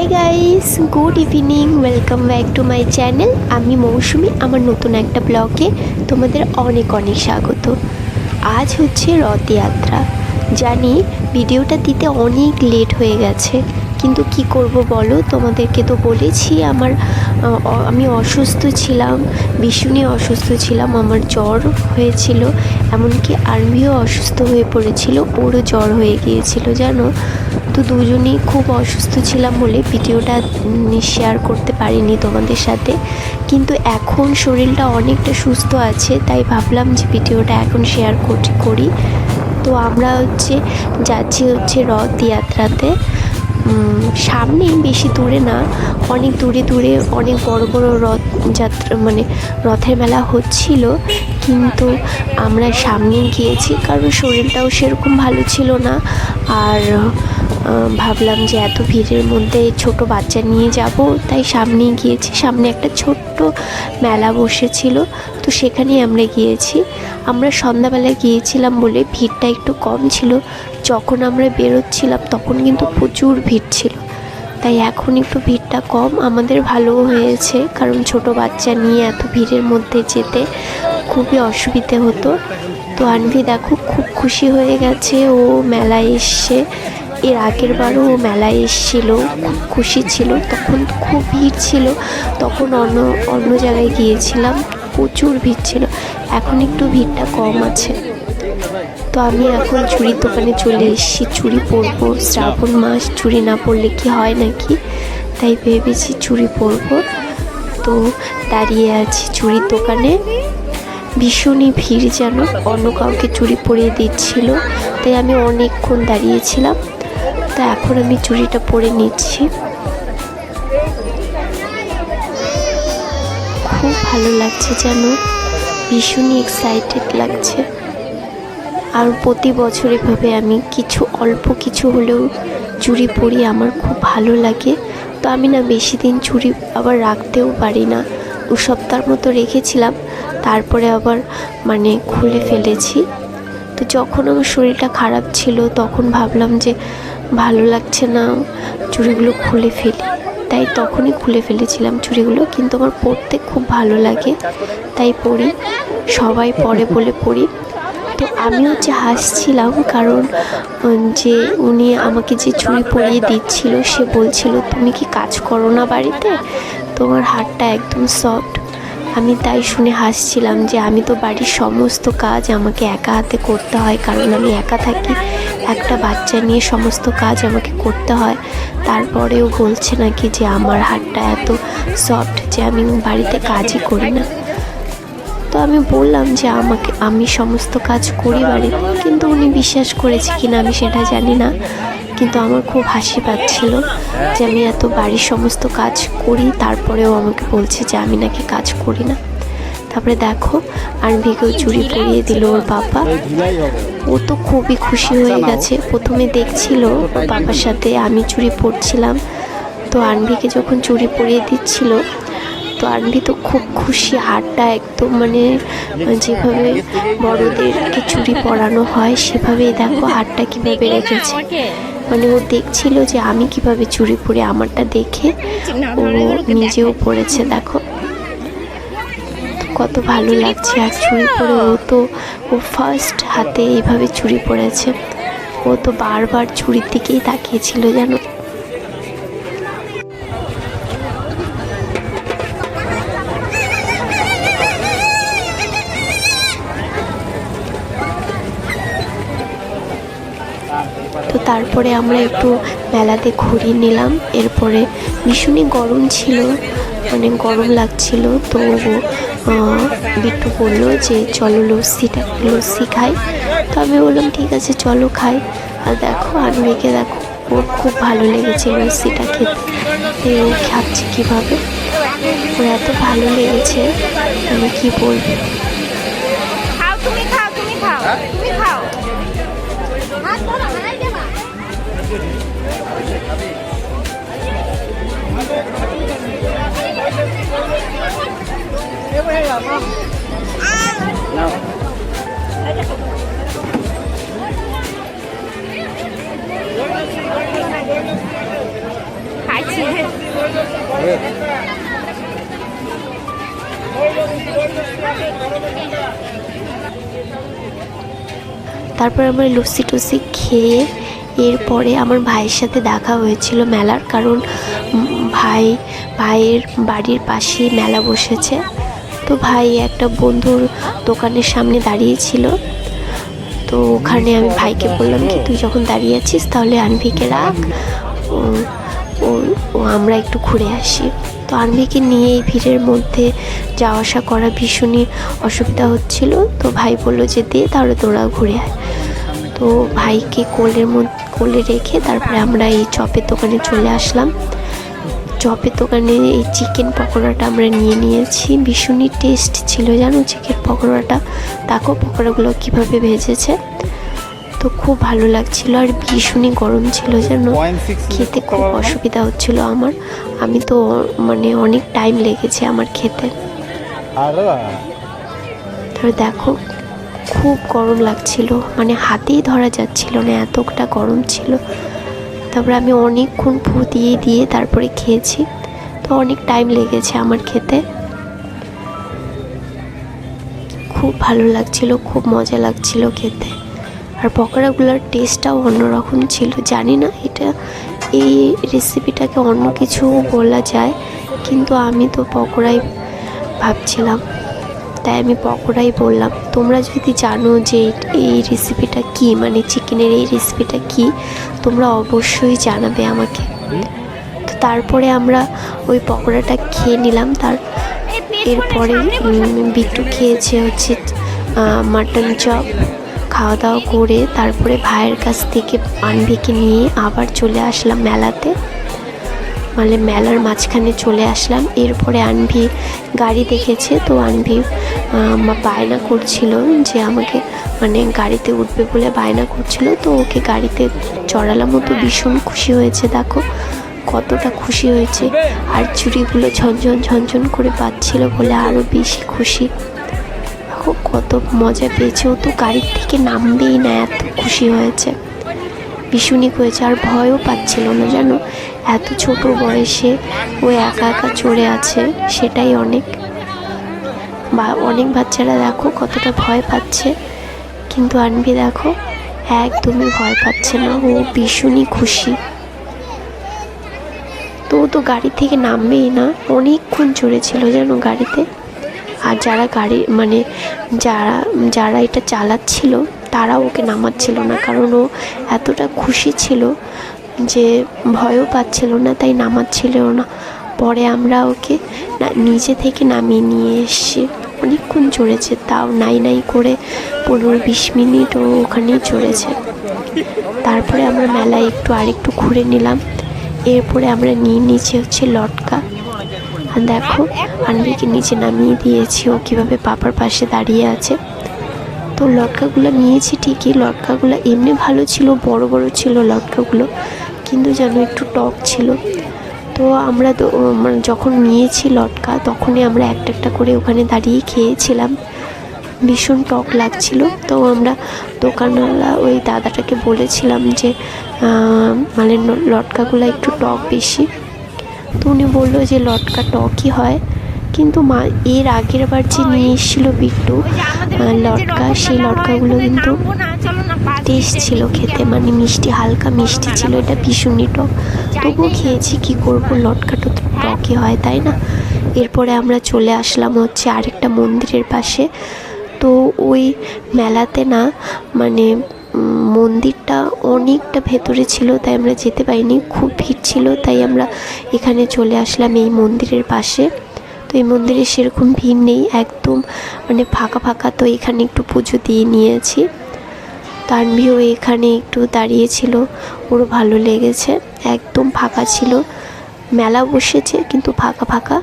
Hi guys, good evening, welcome back to my channel. আমি মৌসুমি। আমার নতুন একটা ব্লগে তোমাদের অনেক অনেক স্বাগত। আজ হচ্ছে রথযাত্রা। জানি ভিডিওটা দিতে অনেক লেট হয়ে গেছে, কিন্তু কি করব বলো, তোমাদেরকে তো বলেছি আমি অসুস্থ ছিলাম, ভীষণই অসুস্থ ছিলাম। আমার জ্বর হয়েছিল, এমনকি আরভিও অসুস্থ হয়ে পড়েছিল, ওরও জ্বর হয়ে গিয়েছিল জানো। তো দুজনেই খুব অসুস্থ ছিলাম বলে ভিডিওটা শেয়ার করতে পারিনি তোমাদের সাথে, কিন্তু এখন শরীরটা অনেকটা সুস্থ আছে, তাই ভাবলাম যে ভিডিওটা এখন শেয়ার করি। তো আমরা যাচ্ছি রথযাত্রাতে। সামনেই, বেশি দূরে না, অনেক দূরে দূরে অনেক বড় বড় রথযাত্রা মানে রথের মেলা হচ্ছিল, কিন্তু আমরা সামনে গিয়েছি কারণ শরীরটাও সেরকম ভালো ছিল না। আর ভাবলাম যে এত ভিড়ের মধ্যে ছোট বাচ্চা নিয়ে যাব, তাই সামনেই গিয়েছি। সামনে একটা ছোট্ট মেলা বসেছিল, তো সেখানেই আমরা গিয়েছি। আমরা সন্ধ্যাবেলায় গিয়েছিলাম বলে ভিড়টা একটু কম ছিল। যখন আমরা বেরোচ্ছিলাম তখন কিন্তু প্রচুর ভিড় ছিল, তাই এখন একটু ভিড়টা কম। আমাদের ভালোও হয়েছে, কারণ ছোট বাচ্চা নিয়ে এত ভিড়ের মধ্যে যেতে খুবই অসুবিধে হতো। তো আনভি দেখো খুব খুশি হয়ে গেছে, ও মেলায় এসছে। এর আগের বারও ও মেলায় এসেছিল, খুব খুশি ছিল। তখন খুব ভিড় ছিল, তখন অন্য জায়গায় গিয়েছিলাম, প্রচুর ভিড় ছিল। এখন একটু ভিড়টা কম আছে। তো আমি এখন চুড়ির দোকানে চলে এসেছি, চুড়ি পরবো। শ্রাবণ মাস, চুড়ি না পরলে কি হয় নাকি, তাই ভেবেছি চুড়ি পরবো। তো দাঁড়িয়ে আছি চুড়ির দোকানে, ভীষণই ভিড়, যেন অন্য কাউকে চুড়ি পরিয়ে দিচ্ছিল, তাই আমি অনেকক্ষণ দাঁড়িয়েছিলাম। তো এখন আমি চুড়িটা পরে নিচ্ছি। খুব ভালো লাগছে, যেন ভীষণই এক্সাইটেড লাগছে। আর প্রতি বছর এভাবে আমি অল্প কিছু হলেও চুড়ি পরি, আমার খুব ভালো লাগে। তো আমি না বেশি দিন চুড়ি আবার রাখতেও পারি না, 2 সপ্তাহ মতো রেখেছিলাম, তারপরে আবার খুলে ফেলেছি। তো যখন আমার শরীরটা খারাপ ছিল তখন ভাবলাম যে ভালো লাগছে না, চুড়িগুলো খুলে ফেলি, তাই তখনই খুলে ফেলেছিলাম চুড়িগুলো। কিন্তু আমার পরতে খুব ভালো লাগে, তাই পরি, সবাই পরে বলে পরি। তো আমি হাসছিলাম, কারণ যে উনি আমাকে যে চুড়ি পরিয়ে দিচ্ছিল সে বলছিল, তুমি কি কাজ করো না বাড়িতে, তোমার হাতটা একদম সফট। আমি তাই শুনে হাসছিলাম যে আমি তো বাড়ির সমস্ত কাজ আমাকে একা হাতে করতে হয়, কারণ আমি একা থাকি, একটা বাচ্চা নিয়ে সমস্ত কাজ আমাকে করতে হয়। তারপরেও বলছে নাকি যে আমার হাতটা এত সফট যে আমি বাড়িতে কাজই করি না। তো আমি বললাম যে আমি সমস্ত কাজ করি বাড়িতে, কিন্তু উনি বিশ্বাস করেছে কিনা আমি সেটা জানি না, কিন্তু আমার খুব হাসি পাচ্ছিল যে আমি এত বাড়ির সমস্ত কাজ করি, তারপরেও আমাকে বলছে যে আমি নাকি কাজ করি না। তারপরে দেখো আনভিকেও চুড়ি পরিয়ে দিল ওর বাবা। ও তো খুবই খুশি হয়ে গেছে। প্রথমে দেখছিল বাবার সাথে আমি চুড়ি পরছিলাম, তো আনভিকে যখন চুড়ি পরিয়ে দিচ্ছিল, তো আনভি তো খুব খুশি, হাতটা একদম যেভাবে বড়োদেরকে চুড়ি পরানো হয় সেভাবেই দেখো হাতটা কীভাবে রেখেছে। ও দেখছিল যে আমি কিভাবে চুড়ি পরে, আমারটা দেখে ও নিজেও পরেছে। দেখো কত ভালো লাগছে। আর চুড়ি পরে ও ফার্স্ট হাতে এইভাবে চুড়ি পরেছে। ও তো বারবার চুড়ির দিকেই তাকিয়েছিল জানো। তো তারপরে আমরা একটু মেলাতে ঘুরিয়ে নিলাম। এরপরে ভীষণই গরম ছিল, গরম লাগছিল। তো বিট্টু বললো যে চলো লস্যি খাই। তো আমি বললাম ঠিক আছে চলো খাই। আর দেখো আনভিকে দেখো, ওর খুব ভালো লেগেছে লস্যিটা খেতে। ও খাচ্ছে কীভাবে, ওর এত ভালো লেগেছে আমি কি বলবো। তারপর আমরা লস্যি টস্যি খেয়ে এরপরে আমার ভাইয়ের সাথে দেখা হয়েছিল মেলার, কারণ ভাইয়ের বাড়ির পাশেই মেলা বসেছে। তো ভাই একটা বন্ধুর দোকানের সামনে দাঁড়িয়েছিল। তো ওখানে আমি ভাইকে বললাম কি তুই যখন দাঁড়িয়ে আছিস তাহলে আনভিকে রাখ, ও আমরা একটু ঘুরে আসি। তো আনভিকে নিয়ে এই ভিড়ের মধ্যে যাওয়া আসা করা ভীষণই অসুবিধা হচ্ছিল। তো ভাই বললো যে দে তাহলে তোরা ঘুরে আয়। তো ভাইকে কোলে রেখে তারপরে আমরা এই চপের দোকানে চলে আসলাম। চপের দোকানে এই চিকেন পকোড়াটা আমরা নিয়েছি, ভীষণই টেস্ট ছিল জানো চিকেন পকোড়াটা। দেখো পকোড়াগুলো কীভাবে ভেজেছে, তো খুব ভালো লাগছিল। আর ভীষণই গরম ছিল যেন, খেতে খুব অসুবিধা হচ্ছিল আমার। আমি তো মানে অনেক টাইম লেগেছে আমার খেতে। তারপর দেখো খুব গরম লাগছিল, মানে হাতেই ধরা যাচ্ছিল না, এতটা গরম ছিল। তারপরে আমি অনেকক্ষণ ফু দিয়ে তারপরে খেয়েছি, তো অনেক টাইম লেগেছে আমার খেতে। খুব ভালো লাগছিল, খুব মজা লাগছিল খেতে। আর পকোড়াগুলোর টেস্টটাও অন্যরকম ছিল। জানি না এই রেসিপিটাকে অন্য কিছু বলা যায়, কিন্তু আমি তো পকোড়াই ভাবছিলাম, তাই আমি পকোড়াই বললাম। তোমরা যদি জানো যে এই রেসিপিটা কি, মানে চিকেনের এই রেসিপিটা কি, তোমরা অবশ্যই জানাবে আমাকে। তো তারপরে আমরা ওই পকোড়াটা খেয়ে নিলাম। এরপরে বিট্টু খেয়েছে হচ্ছে মাটন চপ। খাওয়া দাওয়া করে তারপরে ভাইয়ের কাছ থেকে আনভিকে নিয়ে আবার চলে আসলাম মেলাতে, মানে মেলার মাঝখানে চলে আসলাম। এরপরে আনভি গাড়ি দেখেছে, তো আনভি বায়না করছিল যে আমাকে মানে গাড়িতে উঠবে বলে বায়না করছিল। তো ওকে গাড়িতে চড়ালাম, মতো ভীষণ খুশি হয়েছে। দেখো কতটা খুশি হয়েছে, আর চুড়িগুলো ঝনঝন করে বাজছিল বলে আরও বেশি খুশি। দেখো কত মজা পেয়েছে, ও তো গাড়ির থেকে নামবেই না, এত খুশি হয়েছে, ভীষণই হয়েছে। আর ভয়ও পাচ্ছিল না জানো, এত ছোট বয়সে ও একা একা চড়ে আছে, সেটাই অনেক। অনেক বাচ্চারা দেখো কতটা ভয় পাচ্ছে, কিন্তু আনভি দেখো একদমই ভয় পাচ্ছে না, ও ভীষণই খুশি। তো গাড়ি থেকে নামবেই না, অনেকক্ষণ চড়েছিল জানো গাড়িতে। আর যারা গাড়ি মানে যারা এটা চালাচ্ছিল তারা ওকে নামাচ্ছিল না, কারণ ও এতটা খুশি ছিল যে ভয়ও পাচ্ছিল না, তাই নামাচ্ছিল না। পরে আমরা ওকে নিচে থেকে নামিয়ে নিয়ে এসেছি। অনেকক্ষণ চড়েছে, তাও নাই করে 15-20 মিনিট ও ওখানেই চড়েছে। তারপরে আমরা মেলায় আরেকটু ঘুরে নিলাম। এরপরে আমরা নিচে হচ্ছে লটকা। আর দেখো আনভিকে নিচে নামিয়ে দিয়েছি, ও কীভাবে পাপার পাশে দাঁড়িয়ে আছে। তো লটকাগুলো নিয়েছি ঠিকই, লটকাগুলো এমনি ভালো ছিল, বড় ছিল লটকাগুলো, কিন্তু যেন একটু টক ছিল। তো আমরা যখন নিয়েছি লটকা তখনই আমরা একটা করে ওখানে দাঁড়িয়ে খেয়েছিলাম, ভীষণ টক লাগছিল। তো আমরা দোকানওয়ালা ওই দাদাটাকে বলেছিলাম যে মানে লটকাগুলো একটু টক বেশি। তো উনি বললো যে লটকা টকই হয়, কিন্তু এর আগের বার যে নিয়ে এসেছিলো বিট্টু লটকা, সেই লটকাগুলো কিন্তু টেস্ট ছিল খেতে, মানে মিষ্টি, হালকা মিষ্টি ছিল, এটা ভীষণই টক। তবুও খেয়েছি, কি করব, লটকাটা তো টকই হয় তাই না। এরপরে আমরা চলে আসলাম হচ্ছে আরেকটা মন্দিরের পাশে। তো ওই মেলাতে না মানে মন্দিরটা অনেকটা ভেতরে ছিল, তাই আমরা যেতে পারিনি, খুব ভিড় ছিল, তাই আমরা এখানে চলে আসলাম এই মন্দিরের পাশে। তো এই মন্দিরে সেরকম ভিড় নেই, একদম মানে ফাঁকা। তো এখানে একটু পুজো দিয়ে নিয়েছি। তানভিও এখানে একটু দাঁড়িয়েছিল, ওরও ভালো লেগেছে, একদম ফাঁকা ছিল, মেলা বসেছে কিন্তু ফাঁকা।